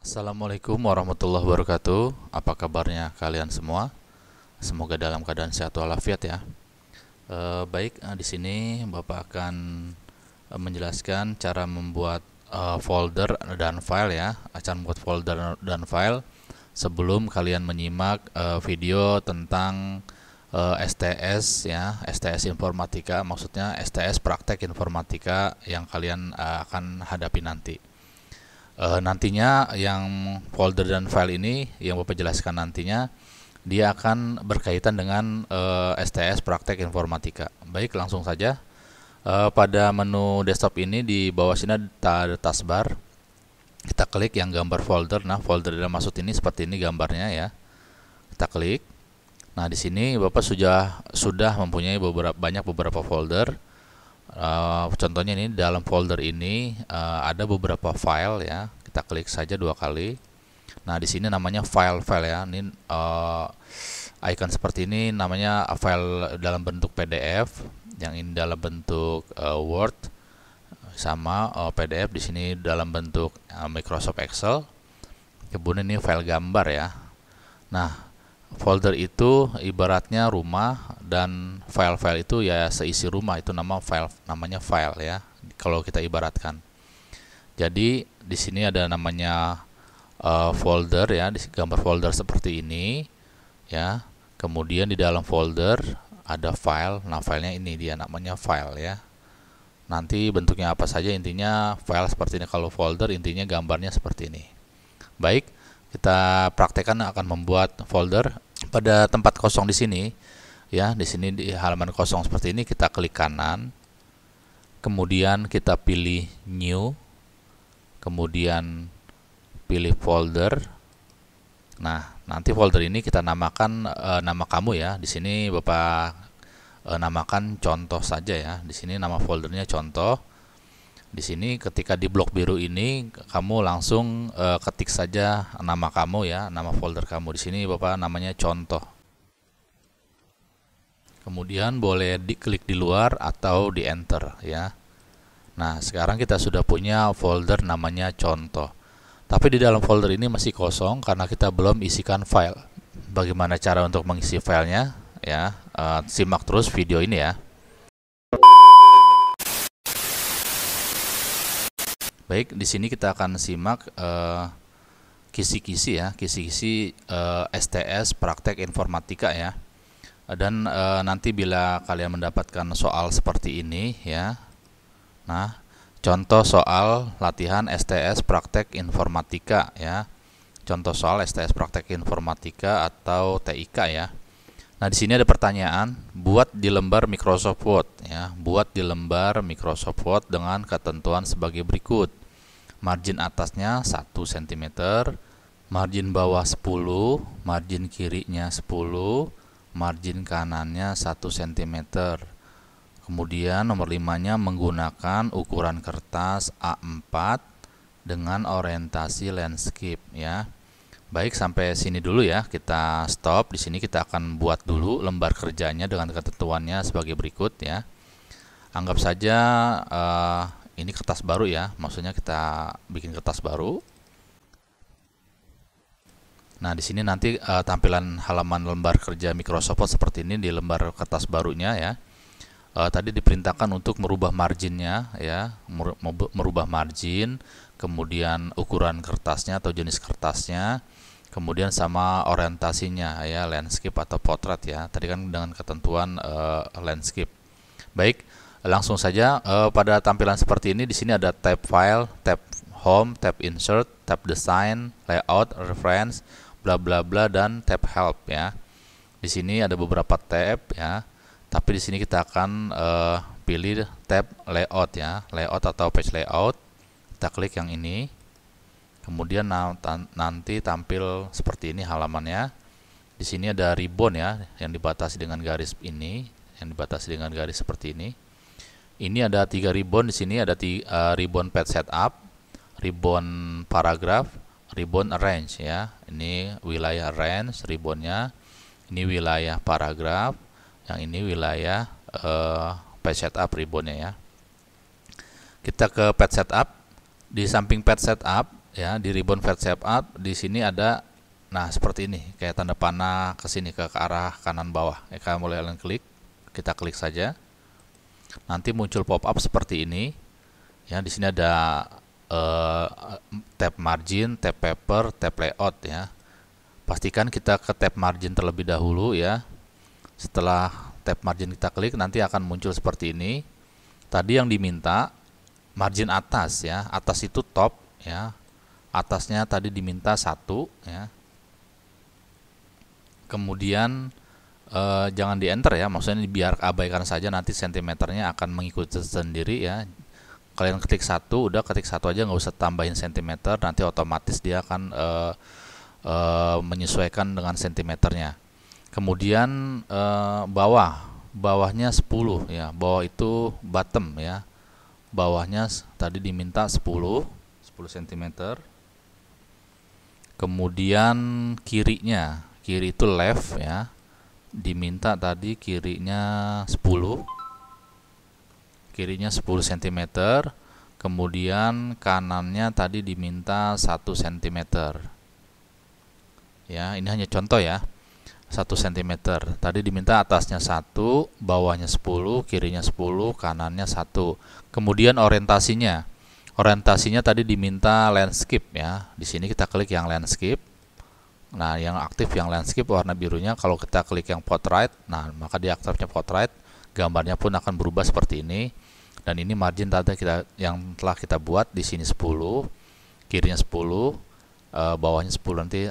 Assalamualaikum warahmatullahi wabarakatuh. Apa kabarnya kalian semua? Semoga dalam keadaan sehat walafiat ya. Baik, di sini Bapak akan menjelaskan cara membuat folder dan file ya. Cara membuat folder dan file sebelum kalian menyimak video tentang STS ya, STS Informatika, maksudnya STS Praktek Informatika yang kalian akan hadapi nanti. Nantinya yang folder dan file ini yang Bapak jelaskan nantinya dia akan berkaitan dengan STS Praktek Informatika. Baik, langsung saja. Pada menu desktop ini di bawah sini ada taskbar. Kita klik yang gambar folder. Nah, folder yang maksud ini seperti ini gambarnya ya. Kita klik. Nah, di sini Bapak sudah mempunyai beberapa folder. Contohnya ini dalam folder ini ada beberapa file ya. Kita klik saja 2 kali. Nah, di sini namanya file ya. Ini icon seperti ini namanya file dalam bentuk PDF, yang ini dalam bentuk Word, sama PDF di sini dalam bentuk Microsoft Excel. Kemudian ini file gambar ya. Nah, folder itu ibaratnya rumah dan file-file itu ya seisi rumah, itu namanya file ya kalau kita ibaratkan. Jadi di sini ada namanya folder ya, di gambar folder seperti ini ya. Kemudian di dalam folder ada file. Nah, filenya ini dia namanya file ya. Nanti bentuknya apa saja, intinya file seperti ini. Kalau folder intinya gambarnya seperti ini. Baik, kita praktekkan akan membuat folder pada tempat kosong di sini ya. Di sini di halaman kosong seperti ini kita klik kanan, kemudian kita pilih new, kemudian pilih folder. Nah, nanti folder ini kita namakan nama kamu ya. Di sini Bapak namakan contoh saja ya. Di sini nama foldernya contoh. Di sini ketika di blok biru ini kamu langsung ketik saja nama kamu ya, nama folder kamu. Di sini Bapak namanya contoh. Kemudian boleh diklik di luar atau di enter ya. Nah, sekarang kita sudah punya folder namanya contoh. Tapi di dalam folder ini masih kosong karena kita belum isikan file. Bagaimana cara untuk mengisi filenya ya? Simak terus video ini ya. Baik, di sini kita akan simak kisi-kisi ya, kisi-kisi STS Praktek Informatika ya. Dan nanti bila kalian mendapatkan soal seperti ini ya. Nah, contoh soal latihan STS Praktek Informatika ya. Contoh soal STS Praktek Informatika atau TIK ya. Nah, di sini ada pertanyaan, buat di lembar Microsoft Word ya. Buat di lembar Microsoft Word dengan ketentuan sebagai berikut. Margin atasnya 1 cm, margin bawah 10, margin kirinya 10, margin kanannya 1 cm. Kemudian nomor 5-nya menggunakan ukuran kertas A4 dengan orientasi landscape ya. Baik, sampai sini dulu ya, kita stop. Di sini kita akan buat dulu lembar kerjanya dengan ketentuannya sebagai berikut ya. Anggap saja ini kertas baru ya, maksudnya kita bikin kertas baru. Nah, di sini nanti tampilan halaman lembar kerja Microsoft Word seperti ini di lembar kertas barunya ya. Tadi diperintahkan untuk merubah marginnya ya, merubah margin, kemudian ukuran kertasnya atau jenis kertasnya, kemudian sama orientasinya ya, landscape atau portrait ya. Tadi kan dengan ketentuan landscape. Baik, langsung saja pada tampilan seperti ini. Di sini ada tab file, tab home, tab insert, tab design, layout, reference, bla bla bla, dan tab help ya. Di sini ada beberapa tab ya. Tapi di sini kita akan pilih tab layout ya, layout atau page layout. Kita klik yang ini. Kemudian nanti tampil seperti ini halamannya. Di sini ada ribbon ya, yang dibatasi dengan garis ini, yang dibatasi dengan garis seperti ini. Ini ada 3 ribbon. Di sini ada ribbon page setup, ribbon paragraph, ribbon arrange ya. Ini wilayah arrange ribbonnya, ini wilayah paragraph, yang ini wilayah page setup ribbonnya ya. Kita ke page setup. Di samping page setup ya, di ribbon fat shape up di sini ada, nah seperti ini, kayak tanda panah ke sini ke arah kanan bawah. Ya, kamu mulai klik, kita klik saja. Nanti muncul pop up seperti ini. Ya, di sini ada tab margin, tab paper, tab layout ya. Pastikan kita ke tab margin terlebih dahulu ya. Setelah tab margin kita klik, nanti akan muncul seperti ini. Tadi yang diminta margin atas ya, atas itu top ya. Atasnya tadi diminta 1 ya. Kemudian jangan di enter ya, maksudnya biar abaikan saja, nanti sentimeternya akan mengikuti sendiri ya. Kalian ketik 1, udah ketik 1 aja, nggak usah tambahin sentimeter, nanti otomatis dia akan menyesuaikan dengan sentimeternya. Kemudian bawahnya 10 ya, bawah itu bottom ya, bawahnya tadi diminta 10 cm. Kemudian kirinya, kiri itu left ya, diminta tadi kirinya 10 cm. Kemudian kanannya tadi diminta 1 cm ya, ini hanya contoh ya, 1 cm. Tadi diminta atasnya 1, bawahnya 10, kirinya 10, kanannya 1. Kemudian orientasinya tadi diminta landscape ya. Di sini kita klik yang landscape. Nah, yang aktif yang landscape warna birunya. Kalau kita klik yang portrait, nah maka di aktifnya portrait, gambarnya pun akan berubah seperti ini. Dan ini margin tadi yang telah kita buat di sini 10, kirinya 10, bawahnya 10, nanti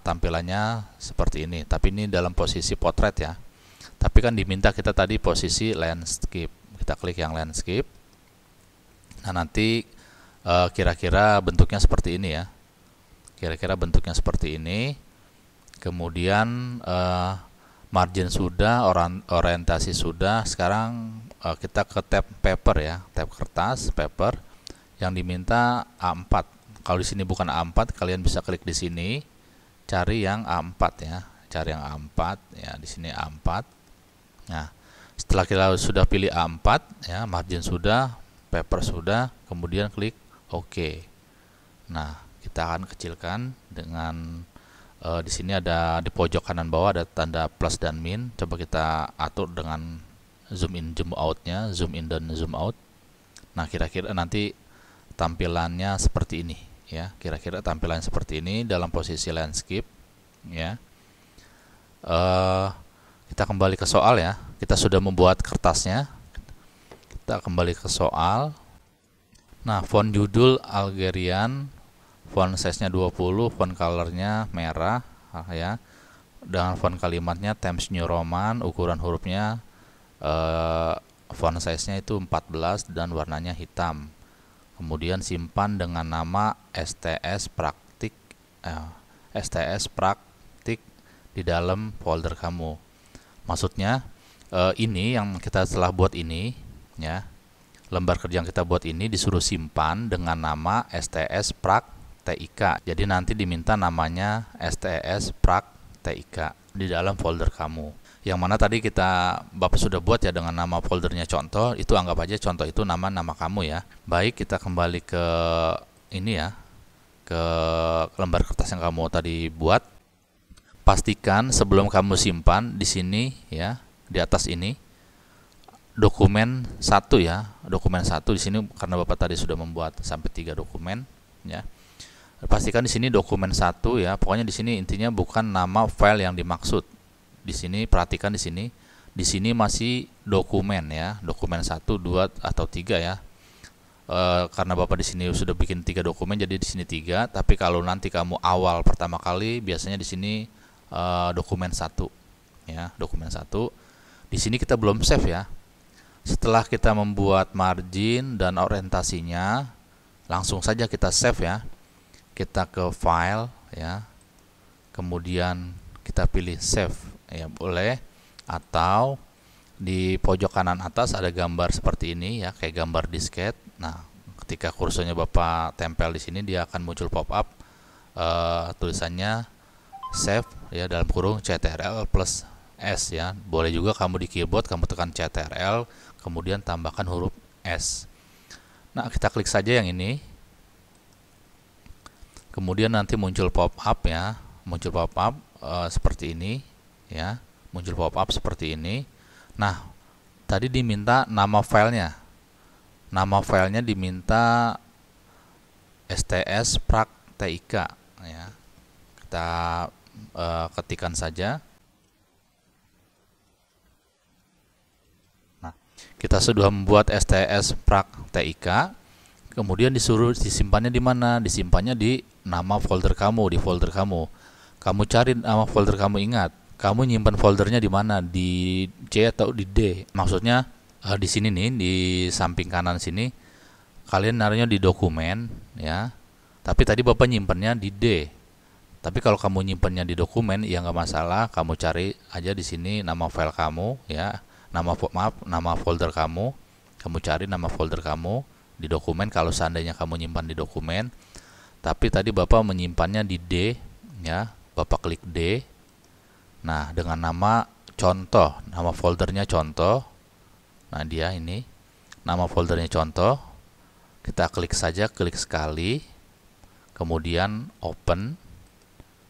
tampilannya seperti ini. Tapi ini dalam posisi portrait ya. Tapi kan diminta kita tadi posisi landscape. Kita klik yang landscape. Nah, nanti kira-kira bentuknya seperti ini ya. Kira-kira bentuknya seperti ini. Kemudian margin sudah, orientasi sudah. Sekarang kita ke tab paper ya, tab kertas, paper. Yang diminta A4. Kalau di sini bukan A4, kalian bisa klik di sini, cari yang A4 ya, cari yang A4 ya, di sini A4. Nah, setelah kita sudah pilih A4 ya, margin sudah, paper sudah, kemudian klik OK. Nah, kita akan kecilkan dengan di sini ada di pojok kanan bawah ada tanda plus dan min. Coba kita atur dengan zoom in zoom outnya, zoom in dan zoom out. Nah, kira-kira nanti tampilannya seperti ini ya, kira-kira tampilannya seperti ini dalam posisi landscape ya. Kita kembali ke soal ya, kita sudah membuat kertasnya. Kita kembali ke soal. Nah, font judul Algerian, font size-nya 20, font color-nya merah ya. Dengan font kalimatnya Times New Roman, ukuran hurufnya font size-nya itu 14 dan warnanya hitam. Kemudian simpan dengan nama STS Praktik di dalam folder kamu. Maksudnya ini yang kita telah buat ini ya. Lembar kerja yang kita buat ini disuruh simpan dengan nama STS Praktik. Jadi nanti diminta namanya STS Praktik di dalam folder kamu. Yang mana tadi Bapak sudah buat ya dengan nama foldernya contoh, itu anggap aja contoh itu nama kamu ya. Baik, kita kembali ke ini ya, ke lembar kertas yang kamu tadi buat. Pastikan sebelum kamu simpan di sini ya, di atas ini dokumen 1 ya, dokumen 1 di sini karena Bapak tadi sudah membuat sampai 3 dokumen ya. Pastikan di sini dokumen 1 ya, pokoknya di sini intinya bukan nama file yang dimaksud. Di sini perhatikan di sini masih dokumen ya, dokumen 1, 2 atau 3 ya. Karena Bapak di sini sudah bikin 3 dokumen, jadi di sini 3. Tapi kalau nanti kamu awal pertama kali, biasanya di sini dokumen 1 ya, dokumen 1. Di sini kita belum save ya. Setelah kita membuat margin dan orientasinya, langsung saja kita save ya. Kita ke file ya, kemudian kita pilih save ya, boleh, atau di pojok kanan atas ada gambar seperti ini ya, kayak gambar disket. Nah, ketika kursornya Bapak tempel di sini, dia akan muncul pop up tulisannya save ya, dalam kurung CTRL plus S ya. Boleh juga kamu di keyboard kamu tekan CTRL kemudian tambahkan huruf S. Nah, kita klik saja yang ini. Kemudian nanti muncul pop-up ya, muncul pop-up seperti ini ya, muncul pop-up seperti ini. Nah, tadi diminta nama filenya. Nama filenya diminta STS_PRAK_TIK ya. Kita ketikkan saja. Nah, kita sudah membuat STS_PRAK_TIK. Kemudian disuruh disimpannya di mana? Disimpannya di nama folder kamu, di folder kamu. Kamu cari nama folder kamu, ingat. Kamu nyimpan foldernya di mana? Di C atau di D? Maksudnya di sini nih, di samping kanan sini. Kalian naruhnya di dokumen ya. Tapi tadi Bapak nyimpannya di D. Tapi kalau kamu nyimpannya di dokumen ya nggak masalah. Kamu cari aja di sini nama file kamu ya. Nama folder kamu. Kamu cari nama folder kamu di dokumen kalau seandainya kamu nyimpan di dokumen. Tapi tadi Bapak menyimpannya di D ya. Bapak klik D. Nah, dengan nama contoh, nama foldernya contoh. Nah, dia ini nama foldernya contoh. Kita klik saja, klik sekali. Kemudian open.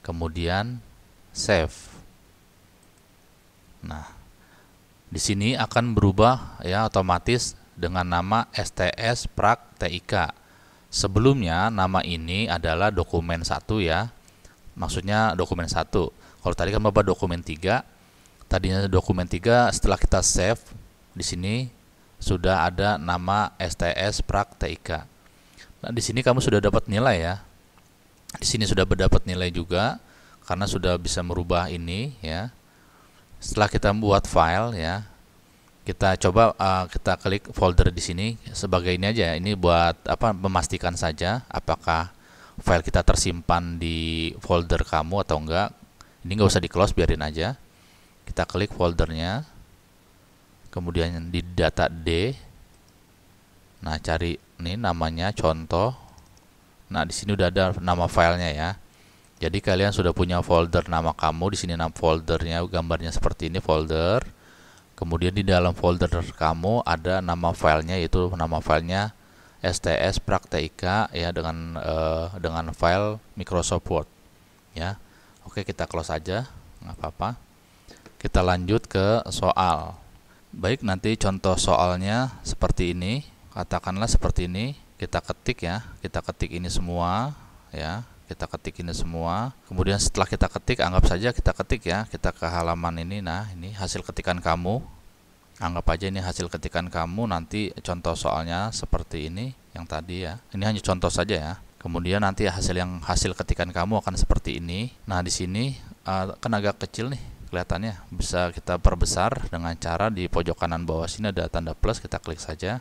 Kemudian save. Nah, di sini akan berubah ya otomatis dengan nama STS_PRAK_TIK. Sebelumnya nama ini adalah dokumen 1 ya. Maksudnya dokumen 1. Kalau tadi kan Bapak dokumen 3. Tadinya dokumen 3, setelah kita save di sini sudah ada nama STS_PRAK_TIK. Nah, di sini kamu sudah dapat nilai ya. Di sini sudah mendapat nilai juga karena sudah bisa merubah ini ya. Setelah kita membuat file ya, kita coba kita klik folder di sini sebagai ini aja. Ini buat apa? Memastikan saja apakah file kita tersimpan di folder kamu atau enggak. Ini nggak usah di close, biarin aja. Kita klik foldernya, kemudian di data D. Nah, cari ini namanya contoh. Nah, di sini udah ada nama filenya ya. Jadi kalian sudah punya folder nama kamu. Di sini nama foldernya, gambarnya seperti ini, folder. Kemudian di dalam folder kamu ada nama filenya, yaitu nama filenya STS_PRAK_TIK ya, dengan file Microsoft Word ya. Oke, kita close aja, nggak apa-apa. Kita lanjut ke soal. Baik, nanti contoh soalnya seperti ini. Katakanlah seperti ini. Kita ketik ya, kita ketik ini semua ya. Kita ketik ini semua. Kemudian setelah kita ketik, anggap saja kita ketik ya. Kita ke halaman ini. Nah, ini hasil ketikan kamu. Anggap aja ini hasil ketikan kamu. Nanti contoh soalnya seperti ini yang tadi ya. Ini hanya contoh saja ya. Kemudian nanti hasil ketikan kamu akan seperti ini. Nah, di sini kan agak kecil nih kelihatannya. Bisa kita perbesar dengan cara di pojok kanan bawah sini ada tanda plus, kita klik saja.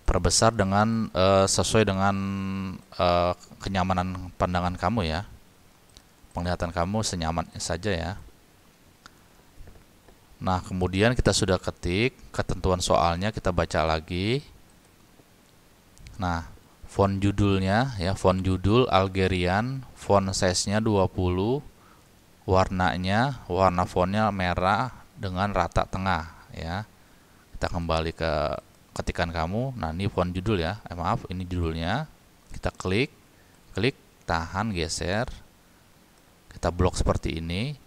Perbesar dengan sesuai dengan kenyamanan pandangan kamu ya. Penglihatan kamu senyaman saja ya. Nah, kemudian kita sudah ketik ketentuan soalnya, kita baca lagi. Nah, font judulnya ya, font judul Algerian, font size-nya 20, warnanya, warna fontnya merah dengan rata tengah ya. Kita kembali ke ketikan kamu. Nah, ini font judul ya. Maaf, ini judulnya. Kita klik, tahan, geser. Kita blok seperti ini.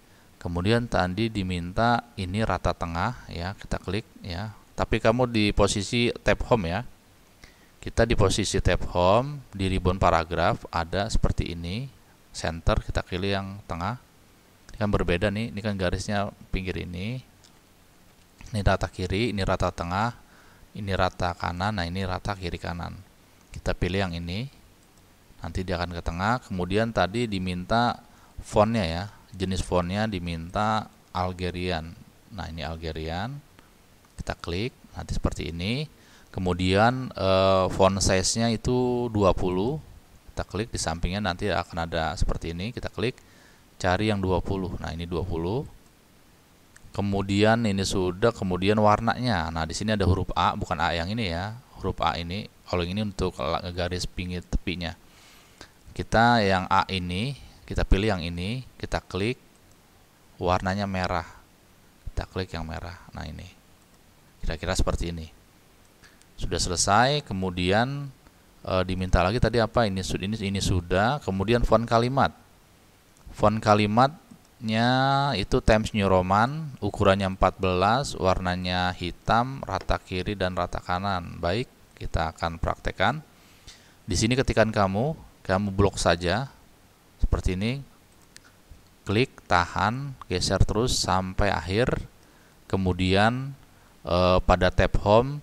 Kemudian tadi diminta ini rata tengah ya, kita klik ya. Tapi kamu di posisi tab home ya. Kita di posisi tab home, di ribbon paragraf ada seperti ini. Center, kita pilih yang tengah. Ini kan berbeda nih, ini kan garisnya pinggir ini. Ini rata kiri, ini rata tengah, ini rata kanan, nah ini rata kiri kanan. Kita pilih yang ini. Nanti dia akan ke tengah. Kemudian tadi diminta fontnya ya. Jenis fontnya diminta Algerian. Nah, ini Algerian. Kita klik, nanti seperti ini. Kemudian font size-nya itu 20. Kita klik di sampingnya, nanti akan ada seperti ini. Kita klik, cari yang 20. Nah, ini 20. Kemudian ini sudah, kemudian warnanya. Nah, di sini ada huruf A, bukan A yang ini ya. Huruf A ini, kalau ini untuk garis pinggir tepinya. Kita yang A ini, kita pilih yang ini, kita klik, warnanya merah. Kita klik yang merah. Nah, ini. Kira-kira seperti ini. Sudah selesai, kemudian diminta lagi tadi apa, ini sudah. Kemudian font kalimat. Font kalimatnya itu Times New Roman, ukurannya 14, warnanya hitam, rata kiri dan rata kanan. Baik, kita akan praktekkan. Di sini ketika kamu blok saja seperti ini, klik, tahan, geser terus sampai akhir. Kemudian pada tab home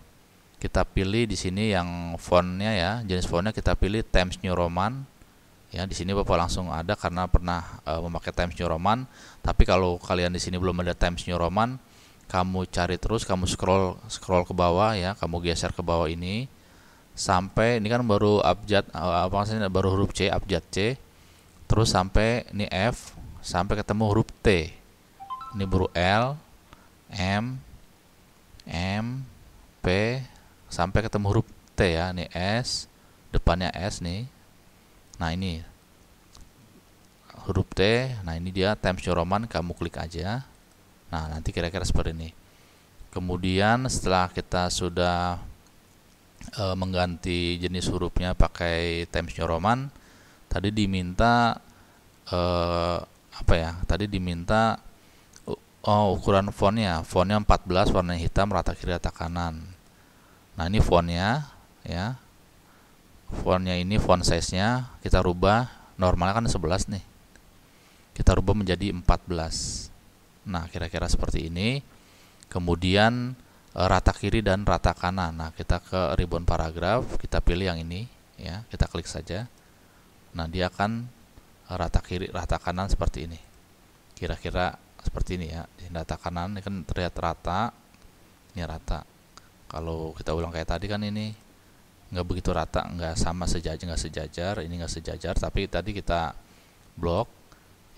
kita pilih di sini yang fontnya ya, jenis fontnya kita pilih Times New Roman. Ya, di sini Bapak langsung ada karena pernah memakai Times New Roman. Tapi kalau kalian di sini belum ada Times New Roman, kamu cari terus, kamu scroll ke bawah ya, kamu geser ke bawah ini sampai ini kan baru abjad apa maksudnya, baru huruf C, abjad C. Terus sampai ini F, sampai ketemu huruf T. Ini baru L, M, P, sampai ketemu huruf T ya. Ini S, depannya S nih. Nah ini huruf T. Nah ini dia Times New Roman, kamu klik aja. Nah nanti kira-kira seperti ini. Kemudian setelah kita sudah mengganti jenis hurufnya pakai Times New Roman, tadi diminta apa ya? Tadi diminta ukuran fontnya 14, warna hitam, rata kiri rata kanan. Nah ini fontnya ya, fontnya ini font size nya kita rubah, normalnya kan 11 nih, kita rubah menjadi 14. Nah kira-kira seperti ini. Kemudian rata kiri dan rata kanan. Nah kita ke ribbon paragraf, kita pilih yang ini ya, kita klik saja. Nah dia akan rata kiri rata kanan seperti ini, kira-kira seperti ini ya. Di rata kanan ini kan terlihat rata, ini rata. Kalau kita ulang kayak tadi kan ini nggak begitu rata, nggak sama sejajar, ini nggak sejajar. Tapi tadi kita blok,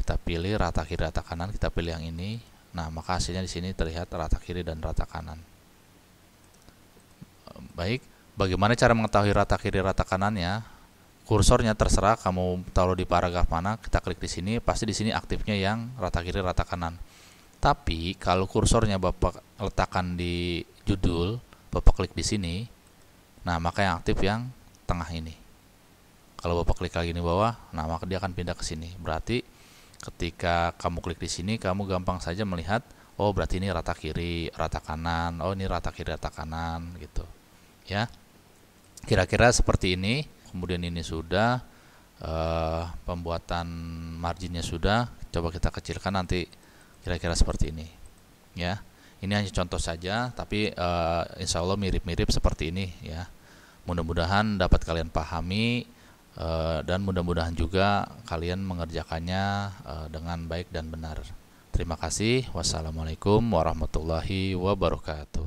kita pilih rata kiri rata kanan, kita pilih yang ini. Nah maka hasilnya di sini terlihat rata kiri dan rata kanan. Baik, bagaimana cara mengetahui rata kiri rata kanannya? Kursornya terserah kamu taruh di paragraf mana, kita klik di sini, pasti di sini aktifnya yang rata kiri rata kanan. Tapi kalau kursornya Bapak letakkan di judul, Bapak klik di sini, nah maka yang aktif yang tengah ini. Kalau Bapak klik lagi di bawah, nah maka dia akan pindah ke sini. Berarti ketika kamu klik di sini, kamu gampang saja melihat, oh berarti ini rata kiri rata kanan, oh ini rata kiri rata kanan gitu ya. Kira-kira seperti ini. Kemudian ini sudah, pembuatan marginnya sudah, coba kita kecilkan nanti kira-kira seperti ini ya. Ini hanya contoh saja, tapi insya Allah mirip-mirip seperti ini ya. Mudah-mudahan dapat kalian pahami, dan mudah-mudahan juga kalian mengerjakannya dengan baik dan benar. Terima kasih. Wassalamualaikum warahmatullahi wabarakatuh.